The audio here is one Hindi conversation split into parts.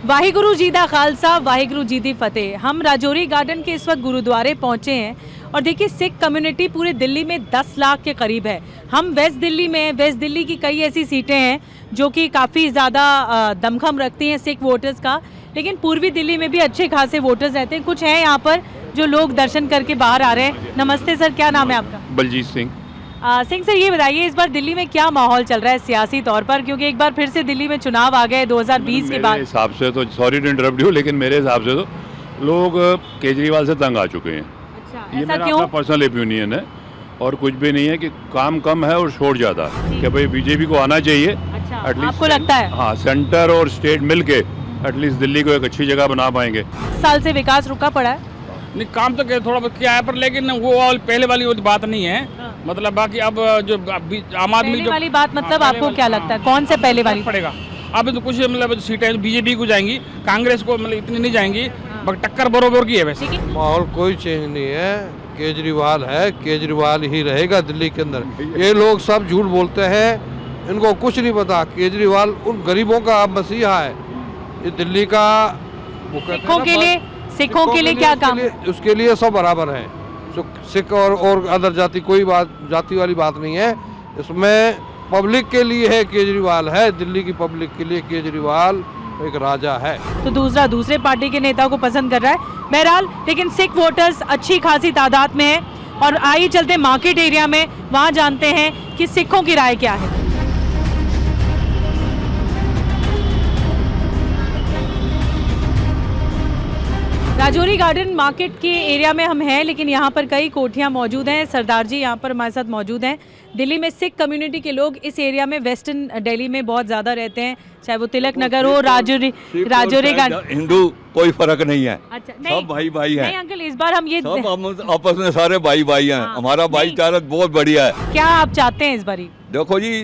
वाहिगुरु जी दा खालसा वाहिगुरु जी दी फतेह। हम राजौरी गार्डन के इस वक्त गुरुद्वारे पहुंचे हैं और देखिए सिख कम्युनिटी पूरे दिल्ली में 10 लाख के करीब है। हम वेस्ट दिल्ली में, वेस्ट दिल्ली की कई ऐसी सीटें हैं जो कि काफ़ी ज़्यादा दमखम रखती हैं सिख वोटर्स का, लेकिन पूर्वी दिल्ली में भी अच्छे खासे वोटर्स रहते हैं। कुछ हैं यहाँ पर जो लोग दर्शन करके बाहर आ रहे हैं। नमस्ते सर, क्या नाम है आपका? बलजीत सिंह। सिंह सर, ये बताइए इस बार दिल्ली में क्या माहौल चल रहा है सियासी तौर पर, क्योंकि एक बार फिर से दिल्ली में चुनाव आ गए 2020 के बाद। मेरे हिसाब से तो, सॉरी टू इंटरप्ट यू, लेकिन मेरे हिसाब से तो लोग केजरीवाल से तंग आ चुके हैं। अच्छा, ये ऐसा मेरा क्यों? अपना पर्सनल ओपिनियन है और कुछ भी नहीं है कि काम कम है और शोर ज़्यादा है कि भाई बीजेपी को आना चाहिए। अच्छा, एटलीस्ट आपको लगता है? हाँ, सेंटर और स्टेट मिल के एटलीस्ट दिल्ली को एक अच्छी जगह बना पाएंगे। साल से विकास रुका पड़ा है। नहीं, काम तो थोड़ा बहुत किया है, पर लेकिन वो पहले वाली वो बात नहीं है। मतलब बाकी अब जो आम आदमी पहले जो वाली बात मतलब पहले आपको वाली- क्या लगता है, कौन से पहले वाली? पड़ेगा अब तो कुछ मतलब सीटें बीजेपी को जाएंगी, कांग्रेस को मतलब इतनी नहीं जाएंगी, बट टक्कर बरोबर की है वैसे। लेकिन माहौल कोई चेंज नहीं है। केजरीवाल है, केजरीवाल ही रहेगा दिल्ली के अंदर। ये लोग सब झूठ बोलते हैं, इनको कुछ नहीं पता। केजरीवाल उन गरीबों का मसीहा है। ये दिल्ली का वो कहते हैं सिखों ना, के लिए, सिखों के लिए क्या काम? उसके लिए सब बराबर है। सिख और अदर जाति कोई बात, जाति वाली बात नहीं है इसमें। पब्लिक के लिए है केजरीवाल, है दिल्ली की पब्लिक के लिए केजरीवाल एक राजा है। तो दूसरे पार्टी के नेताओं को पसंद कर रहा है बहरहाल, लेकिन सिख वोटर्स अच्छी खासी तादाद में है। और आइए चलते मार्केट एरिया में, वहाँ जानते हैं कि सिखों की राय क्या है। राजौरी गार्डन मार्केट के एरिया में हम हैं, लेकिन यहाँ पर कई कोठियाँ मौजूद हैं। सरदार जी यहाँ पर हमारे साथ मौजूद हैं। दिल्ली में सिख कम्युनिटी के लोग इस एरिया में, वेस्टर्न दिल्ली में बहुत ज़्यादा रहते हैं, चाहे वो तिलक नगर हो, राजौरी गार्डन। हिंदू कोई फर्क नहीं है। अच्छा, नहीं, सब भाई भाई हैं। नहीं अंकल, इस बार हम ये सब आपस में सारे भाई भाई हैं। हाँ, हमारा भाईचारा बहुत बढ़िया है। क्या आप चाहते हैं इस बारी? देखो जी,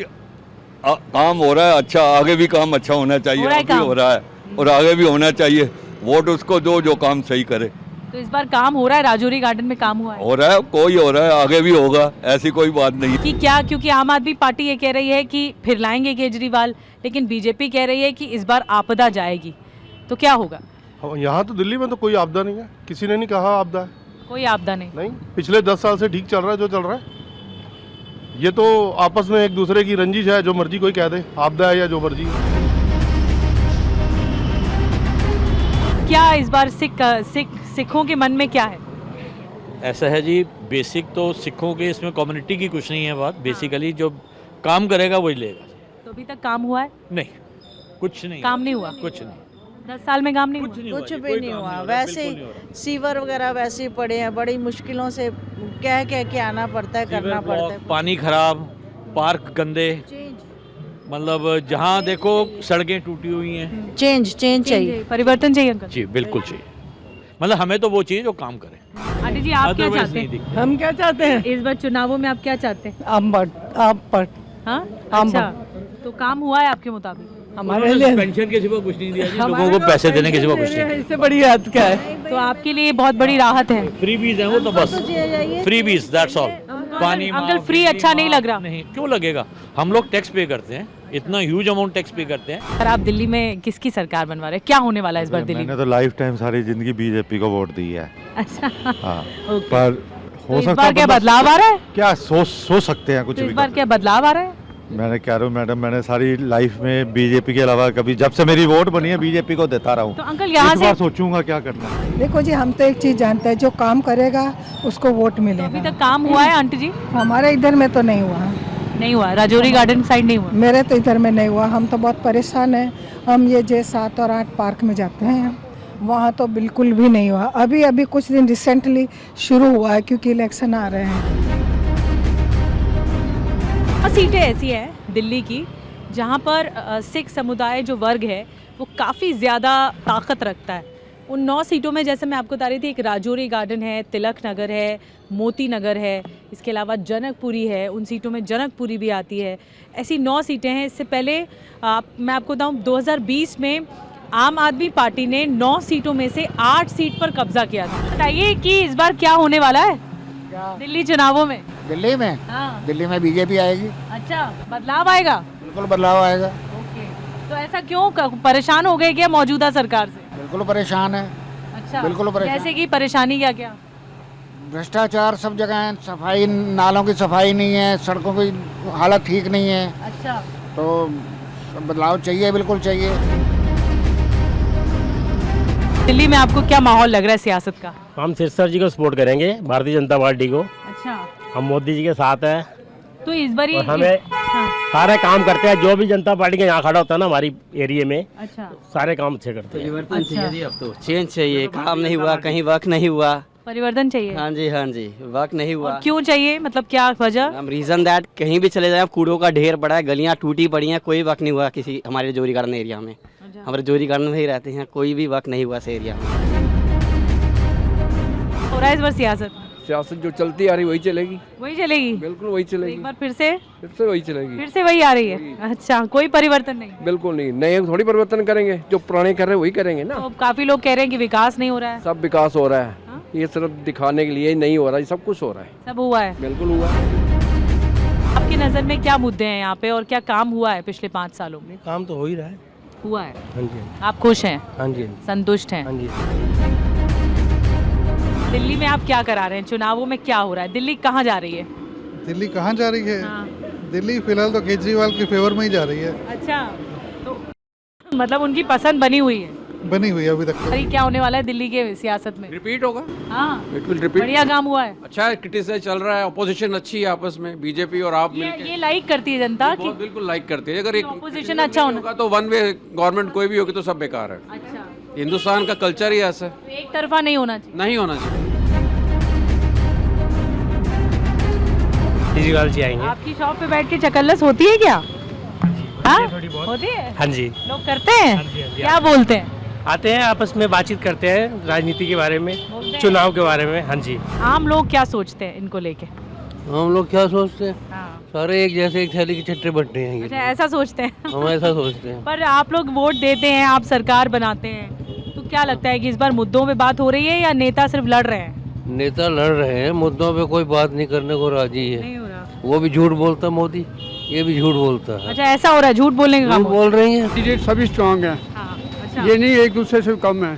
काम हो रहा है अच्छा, आगे भी काम अच्छा होना चाहिए। हो रहा है अभी काम? हो रहा है और आगे भी होना चाहिए। वोट उसको दो जो काम सही करे। तो इस बार काम हो रहा है, राजौरी गार्डन में काम हुआ है हो रहा है, कोई हो रहा है, आगे भी होगा, ऐसी कोई बात नहीं। कि क्या? क्योंकि आम आदमी पार्टी ये कह रही है कि फिर लाएंगे केजरीवाल, लेकिन बीजेपी कह रही है कि इस बार आपदा जाएगी, तो क्या होगा? यहाँ तो दिल्ली में तो कोई आपदा नहीं है, किसी ने नहीं कहा आपदा है। कोई आपदा नहीं। नहीं, पिछले 10 साल से ठीक चल रहा है जो चल रहा है। ये तो आपस में एक दूसरे की रंजिश है, जो मर्जी कोई कह दे आपदा है या जो मर्जी। क्या इस बार सिखों के मन में क्या है? ऐसा है जी, बेसिक तो सिखों के इसमें कम्युनिटी की कुछ नहीं है बात। बेसिकली जो काम करेगा वही लेगा। तो अभी तक काम हुआ है? नहीं, कुछ नहीं, काम नहीं हुआ? कुछ नहीं, 10 साल में काम नहीं हुआ? कुछ भी नहीं हुआ। वैसे ही सीवर वगैरह वैसे ही पड़े हैं, बड़ी मुश्किलों से कह के आना पड़ता है, करना पड़ता है। पानी खराब, पार्क गंदे, मतलब जहाँ देखो सड़कें टूटी हुई हैं। चेंज चाहिए, परिवर्तन चाहिए अंकल। जी बिल्कुल चाहिए। मतलब हमें तो वो चाहिए जो काम करे। आंटी जी, आप क्या Otherwise चाहते नहीं हैं? दिखता। हम क्या चाहते हैं? इस बार चुनावों में आप क्या चाहते हैं? आप हाँ, हम अच्छा, तो काम हुआ है आपके मुताबिक? हमारे लिए पेंशन के सिवा कुछ नहीं दिया जी, हमारे लोगों को पैसे देने के सिवा कुछ नहीं दिया। इससे बड़ी बात क्या है? तो आपके लिए बहुत बड़ी राहत है। फ्री बीज है वो तो बस, फ्री बीज, दैट्स ऑल। पानी अंकल फ्री अच्छा नहीं लग रहा? नहीं, क्यों लगेगा? हम लोग टैक्स पे करते हैं, इतना ह्यूज अमाउंट टैक्स पे करते हैं। पर आप दिल्ली में किसकी सरकार बनवा रहे हैं? क्या होने वाला है इस बार दिल्ली में? मैंने तो लाइफ टाइम सारी जिंदगी बीजेपी को वोट दी है। अच्छा, हाँ, ओके। पर तो हो इस सकता बार क्या मतलब बदलाव आ रहा है? क्या सोच सकते हैं कुछ तो भी इस बार कर क्या बदलाव आ रहा है? सकते हैं। मैंने कह रहा हूँ मैडम, मैंने सारी लाइफ में बीजेपी के अलावा कभी, जब से मेरी वोट बनी है बीजेपी को देता रहा हूँ। तो अंकल यहाँ इस से बार सोचूंगा क्या करना है। देखो जी, हम तो एक चीज जानते हैं, जो काम करेगा उसको वोट अभी मिलेगा। तक काम हुआ है आंटी जी? हमारे इधर में तो नहीं हुआ। नहीं हुआ, राजौरी गार्डन साइड नहीं हुआ। मेरे तो इधर में नहीं हुआ। हम तो बहुत परेशान हैं। हम ये J7 और 8 पार्क में जाते हैं, वहाँ तो बिल्कुल भी नहीं हुआ। अभी कुछ दिन रिसेंटली शुरू हुआ है, क्योंकि इलेक्शन आ रहे हैं। सीटें ऐसी हैं दिल्ली की जहाँ पर सिख समुदाय जो वर्ग है वो काफ़ी ज़्यादा ताकत रखता है। उन 9 सीटों में, जैसे मैं आपको बता रही थी, एक राजौरी गार्डन है, तिलक नगर है, मोती नगर है, इसके अलावा जनकपुरी है। उन सीटों में जनकपुरी भी आती है। ऐसी 9 सीटें हैं। इससे पहले मैं आपको बताऊं, 2020 में आम आदमी पार्टी ने 9 सीटों में से 8 सीट पर कब्जा किया था। बताइए कि इस बार क्या होने वाला है दिल्ली चुनावों में? दिल्ली में? हाँ। दिल्ली में बीजेपी आएगी। अच्छा, बदलाव आएगा? बिल्कुल बदलाव आएगा। ओके। तो ऐसा क्यों परेशान हो गए क्या मौजूदा सरकार से? बिल्कुल परेशान है। अच्छा, बिल्कुल परेशान। जैसे कि परेशानी क्या क्या? भ्रष्टाचार सब जगह है, सफाई, नालों की सफाई नहीं है, सड़कों की हालत ठीक नहीं है, अच्छा, तो बदलाव चाहिए, बिल्कुल चाहिए। दिल्ली में आपको क्या माहौल लग रहा है सियासत का? हम सिरसा जी को सपोर्ट करेंगे, भारतीय जनता पार्टी को। अच्छा, हम मोदी जी के साथ हैं तो इस बार और हमें सारे काम करते हैं। जो भी जनता पार्टी के यहाँ खड़ा होता है ना हमारी एरिया में, अच्छा, सारे काम अच्छे करते हैं। परिवर्तन चाहिए जी, अब तो चेंज चाहिए। काम नहीं हुआ, कहीं वर्क नहीं हुआ। परिवर्तन चाहिए। हाँ जी, वर्क नहीं हुआ। और क्यों चाहिए, मतलब क्या वजह? हम रीजन दैट कहीं भी चले जाए कूड़ों का ढेर पड़ा है, गलियां टूटी पड़ी हैं, कोई वर्क नहीं हुआ किसी हमारे जोरी गार्डन एरिया में। हमारे जोरी गार्डन में ही रहते हैं, कोई भी वर्क नहीं हुआ इस एरिया में। हो रहा है इस बार सियासत? सियासत जो चलती आ रही वही चलेगी। वही चलेगी? बिल्कुल वही तो चलेगी। एक बार फिर से वही चलेगी। फिर से वही आ रही है? अच्छा, कोई परिवर्तन नहीं? बिल्कुल नहीं, नए थोड़ी परिवर्तन करेंगे, जो पुराने कर रहे हैं वही करेंगे ना। तो काफी लोग कह रहे हैं कि विकास नहीं हो रहा है। सब विकास हो रहा है। हाँ? ये सिर्फ दिखाने के लिए नहीं हो रहा है, सब कुछ हो रहा है। सब हुआ है? बिल्कुल हुआ है। आपकी नज़र में क्या मुद्दे हैं यहाँ पे और क्या काम हुआ है पिछले 5 सालों में? काम तो हो ही रहा है। हुआ है? हाँ जी, आप खुश हैं? हाँ जी, संतुष्ट हैं? हाँ जी। दिल्ली में आप क्या करा रहे हैं? चुनावों में क्या हो रहा है? दिल्ली कहाँ जा रही है? दिल्ली कहाँ जा रही है? हाँ। दिल्ली फिलहाल तो केजरीवाल के फेवर में ही जा रही है। अच्छा, तो मतलब उनकी पसंद बनी हुई है? बनी हुई है अभी तक। अरे क्या होने वाला है दिल्ली के सियासत में? रिपीट होगा। हाँ, इट विल रिपीट। बढ़िया काम हुआ है। अच्छा क्रिटिसाइज चल रहा है, अपोजिशन अच्छी है आपस में, बीजेपी और आप मिलके ये लाइक करती है जनता कि बिल्कुल लाइक करते हैं। अगर एक ऑपोजिशन अच्छा होना। तो वन वे गवर्नमेंट कोई भी होगी तो सब बेकार है। अच्छा, हिंदुस्तान का कल्चर ही ऐसा है, तो एक तरफा नहीं होना चाहिए। नहीं होना चाहिए। केजरीवाल जी आएंगे। आपकी शॉप पे बैठ के चकल्लस होती है क्या? हाँ, होती है? हाँ जी, लोग करते हैं? हाँ जी। क्या बोलते हैं? आते हैं, आपस में बातचीत करते हैं, राजनीति के बारे में, चुनाव के बारे में। हाँ जी। आम लोग क्या सोचते हैं इनको लेके? हम लोग क्या सोचते हैं, हाँ, सारे एक जैसे एक थैली के छट्टे बट्टे हैं। अच्छा ऐसा सोचते हैं। हम ऐसा सोचते हैं। पर आप लोग वोट देते हैं, आप सरकार बनाते हैं, तो क्या लगता है कि इस बार मुद्दों पे बात हो रही है या नेता सिर्फ लड़ रहे हैं? नेता लड़ रहे हैं, मुद्दों पे कोई बात नहीं करने को राजी है। नहीं हो रहा। वो भी झूठ बोलता मोदी, ये भी झूठ बोलता है। अच्छा, ऐसा हो रहा है, झूठ बोलने का काम हो बोल रही हैं। कैंडिडेट सभी स्ट्रांग है, रहा है। हाँ, अच्छा। ये नहीं एक दूसरे से कम है,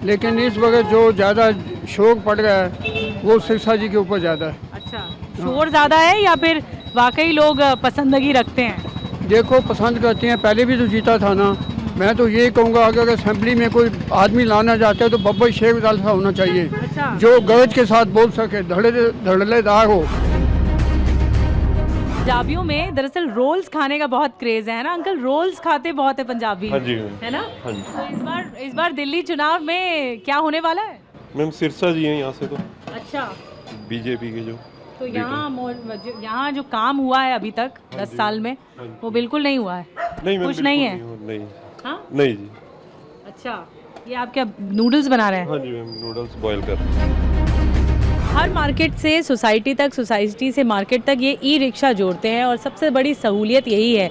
लेकिन इस वक्त जो ज़्यादा शौक पड़ गया है वो सिरसा जी के ऊपर ज़्यादा है। अच्छा, शोर ज्यादा है या फिर वाकई लोग पसंदगी रखते हैं? देखो पसंद करते हैं, पहले भी तो जीता था ना। मैं तो ये कहूँगा अगर असेंबली में कोई आदमी लाना चाहते हैं तो बब्बर शेख सा होना चाहिए, अच्छा, जो गरज के साथ बोल सके, धड़ल्लेदार हो। पंजाबियों में दरअसल रोल्स खाने का बहुत क्रेज है ना अंकल? रोल्स खाते बहुत है पंजाबी, हाँ जी, है ना? हाँ जी। तो इस बार दिल्ली चुनाव में क्या होने वाला है? मैम सिरसा जी हैं यहाँ से, तो अच्छा, बीजेपी के जो तो यहाँ जो काम हुआ है अभी तक 10 साल में वो बिल्कुल नहीं हुआ है? नहीं कुछ नहीं है? नहीं, हाँ, नहीं जी। अच्छा, ये आप क्या नूडल्स बना रहे हैं? हाँ जी मैम, नूडल्स बॉयल कर। हर मार्केट से सोसाइटी तक, सोसाइटी से मार्केट तक ये ई रिक्शा जोड़ते हैं और सबसे बड़ी सहूलियत यही है।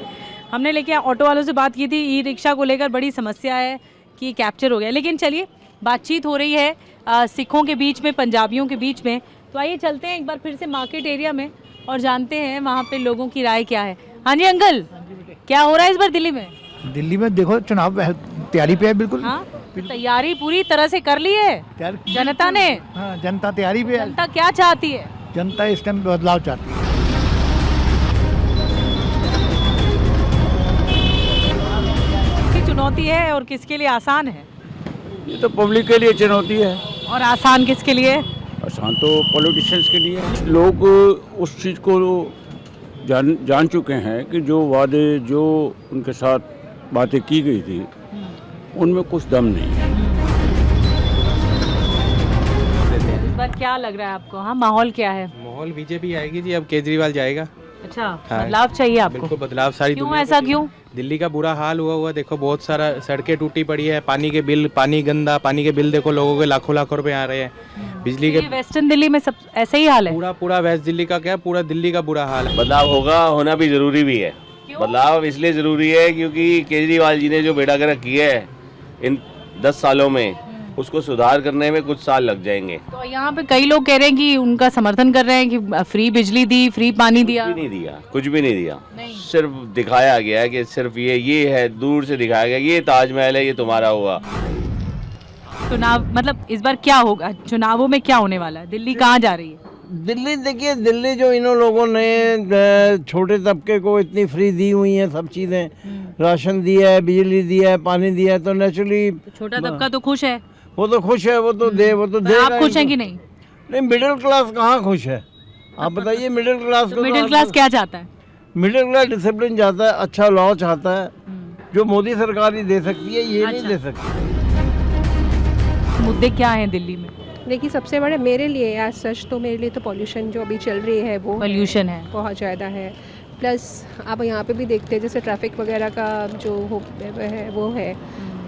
हमने लेके ऑटो वालों से बात की थी, ई रिक्शा को लेकर बड़ी समस्या है कि कैप्चर हो गया, लेकिन चलिए बातचीत हो रही है सिखों के बीच में, पंजाबियों के बीच में, तो आइए चलते हैं एक बार फिर से मार्केट एरिया में और जानते हैं वहाँ पे लोगों की राय क्या है। हाँ जी अंकल, क्या हो रहा है इस बार दिल्ली में? दिल्ली में देखो चुनाव तैयारी पे है बिल्कुल। हाँ, तैयारी पूरी तरह से कर ली है जनता ने? हाँ, जनता तैयारी पे है। जनता क्या चाहती है? जनता इस टाइम बदलाव चाहती है। किसकी चुनौती है और किसके लिए आसान है? ये तो पब्लिक के लिए चुनौती है, और आसान किसके लिए? आसान तो पॉलिटिशियंस के लिए। लोग उस चीज़ को जान चुके हैं कि जो वादे, जो उनके साथ बातें की गई थी, उनमें कुछ दम नहीं है। इस बार क्या लग रहा है आपको? हाँ, माहौल क्या है? माहौल बीजेपी आएगी जी, अब केजरीवाल जाएगा। अच्छा, हाँ, बदलाव चाहिए आपको? बिल्कुल बदलाव, सारी क्यों दुनिया ऐसा क्यों? दिल्ली का बुरा हाल हुआ देखो, बहुत सारा सड़कें टूटी पड़ी है, पानी के बिल, पानी गंदा, पानी के बिल देखो, लोगों के लाखों रुपए आ रहे हैं। बिजली के वेस्टर्न दिल्ली में सब ऐसा ही हाल है? पूरा वेस्ट दिल्ली का क्या, पूरा दिल्ली का बुरा हाल है। बदलाव होगा, होना भी जरूरी भी है। बदलाव इसलिए जरूरी है क्योंकि केजरीवाल जी ने जो बेड़ा गर्क किया है इन 10 सालों में, उसको सुधार करने में कुछ साल लग जाएंगे। तो यहाँ पे कई लोग कह रहे हैं कि उनका समर्थन कर रहे हैं कि फ्री बिजली दी, फ्री पानी दिया। कुछ भी नहीं दिया, कुछ भी नहीं दिया, सिर्फ दिखाया गया है कि सिर्फ ये है, दूर से दिखाया गया ये ताजमहल है, ये तुम्हारा हुआ। चुनाव मतलब इस बार क्या होगा, चुनावों में क्या होने वाला है, दिल्ली कहाँ जा रही है? दिल्ली देखिए, दिल्ली जो इन लोगों ने छोटे तबके को इतनी फ्री दी हुई हैं सब चीज़ें, राशन दिया है, बिजली दिया है, पानी दिया है, तो नेचुरली छोटा तबका तो खुश है। वो तो खुश है, वो तो दे। आप खुश हैं कि नहीं? नहीं, मिडिल क्लास कहाँ खुश है, आप बताइए। मिडिल क्लास को, मिडिल क्लास क्या चाहता है? मिडिल क्लास डिसिप्लिन चाहता है, अच्छा लॉ चाहता है, जो मोदी सरकार ही दे सकती है, ये नहीं दे सकती। मुद्दे क्या हैं दिल्ली में? देखिए, सबसे बड़े मेरे लिए यार सच तो मेरे लिए तो पॉल्यूशन जो अभी चल रही है वो पॉल्यूशन है बहुत ज़्यादा है। प्लस आप यहाँ पे भी देखते हैं जैसे ट्रैफिक वगैरह का जो है वो है।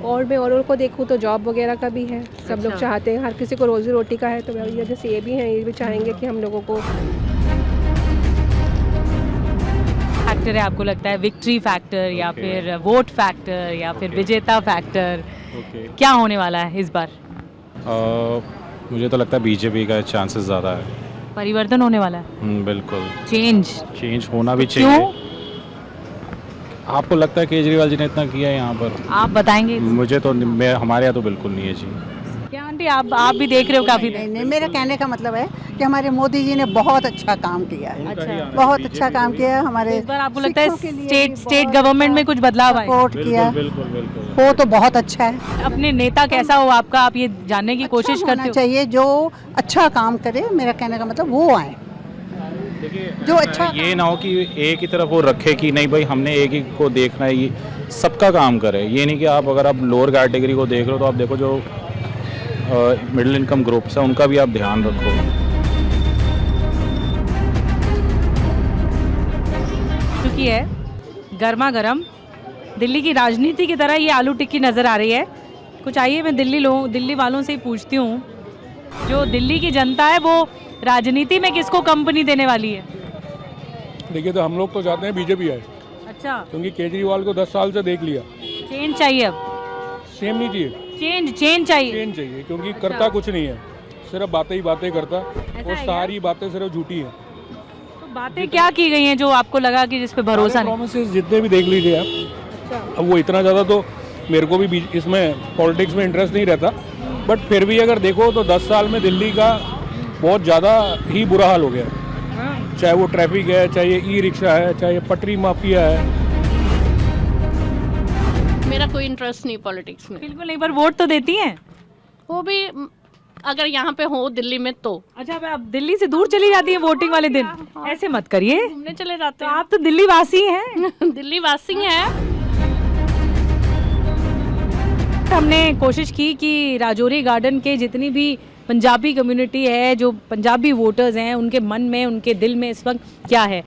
और मैं औरों को देखूँ तो जॉब वगैरह का भी है, सब लोग चाहते हैं, हर किसी को रोज़ी रोटी का है, तो जैसे ये भी हैं, ये भी चाहेंगे कि हम लोगों को। फैक्टर है आपको लगता है, विक्ट्री फैक्टर या फिर वोट फैक्टर या फिर विजेता फैक्टर, क्या होने वाला है इस बार? मुझे तो लगता है बीजेपी का चांसेस ज़्यादा है, परिवर्तन होने वाला है। बिल्कुल, चेंज होना भी चाहिए। आपको लगता है केजरीवाल जी ने इतना किया है यहाँ पर? आप बताएंगे। मुझे तो हमारे यहाँ तो बिल्कुल नहीं है जी। क्या आंटी, आप भी देख रहे हो काफी? नहीं, मेरा कहने का मतलब है कि हमारे मोदी जी ने बहुत अच्छा काम किया है। अच्छा, बहुत अच्छा काम किया है हमारे। इस बार आपको लगता है स्टेट गवर्नमेंट में कुछ बदलाव आए? सपोर्ट किया, वो तो बहुत अच्छा है। अपने नेता कैसा हो आपका, आप ये जानने की कोशिश करते हो? चाहिए जो अच्छा काम करे, मेरा कहने का मतलब वो आए जो अच्छा। ये ना हो कि एक ही तरफ वो रखे कि नहीं भाई हमने एक ही को देखना है, ये सबका काम करे। ये नहीं कि आप अगर आप लोअर कैटेगरी को देख रहे हो तो आप देखो जो मिडिल इनकम ग्रुप्स है उनका भी आप ध्यान रखो। चुकी है गर्मा गर्म दिल्ली की राजनीति की तरह ये आलू टिक्की नज़र आ रही है कुछ। आइए मैं दिल्ली वालों से ही पूछती हूँ, जो दिल्ली की जनता है वो राजनीति में किसको कंपनी देने वाली है? देखिए, तो हम लोग तो चाहते हैं बीजेपी आए। अच्छा, क्योंकि केजरीवाल को 10 साल से देख लिया। चेंज चाहिए अब? सेम नहीं चाहिए, चेंज चाहिए। चेंज चाहिए, क्योंकि करता कुछ नहीं है, सिर्फ बातें ही बातें करता, और सारी बातें सिर्फ झूठी हैं। तो बातें क्या की गई हैं जो आपको लगा कि जिस पे भरोसा नहीं? प्रॉमिसेस जितने भी देख लीजिए आप। अब वो इतना ज़्यादा तो मेरे को भी इसमें पॉलिटिक्स में इंटरेस्ट नहीं रहता, बट फिर भी अगर देखो तो 10 साल में दिल्ली का बहुत ज़्यादा ही बुरा हाल हो गया। चाहे वो ट्रैफिक है, चाहे ये ई रिक्शा है, चाहे ये पटरी माफिया है। मेरा कोई इंटरेस्ट नहीं पॉलिटिक्स में। बिल्कुल नहीं, पर वोट तो देती हैं। वो भी अगर यहाँ पे हो दिल्ली में तो। अच्छा, आप दिल्ली से दूर चली जाती हैं वोटिंग वाले दिन? ऐसे मत करिए, घूमने चले जाते हैं। आप तो दिल्ली वासी हैं। दिल्ली वासी हैं। हमने कोशिश की कि राजौरी गार्डन के जितनी भी पंजाबी कम्युनिटी है, जो पंजाबी वोटर्स हैं, उनके मन में, उनके दिल में इस वक्त क्या है।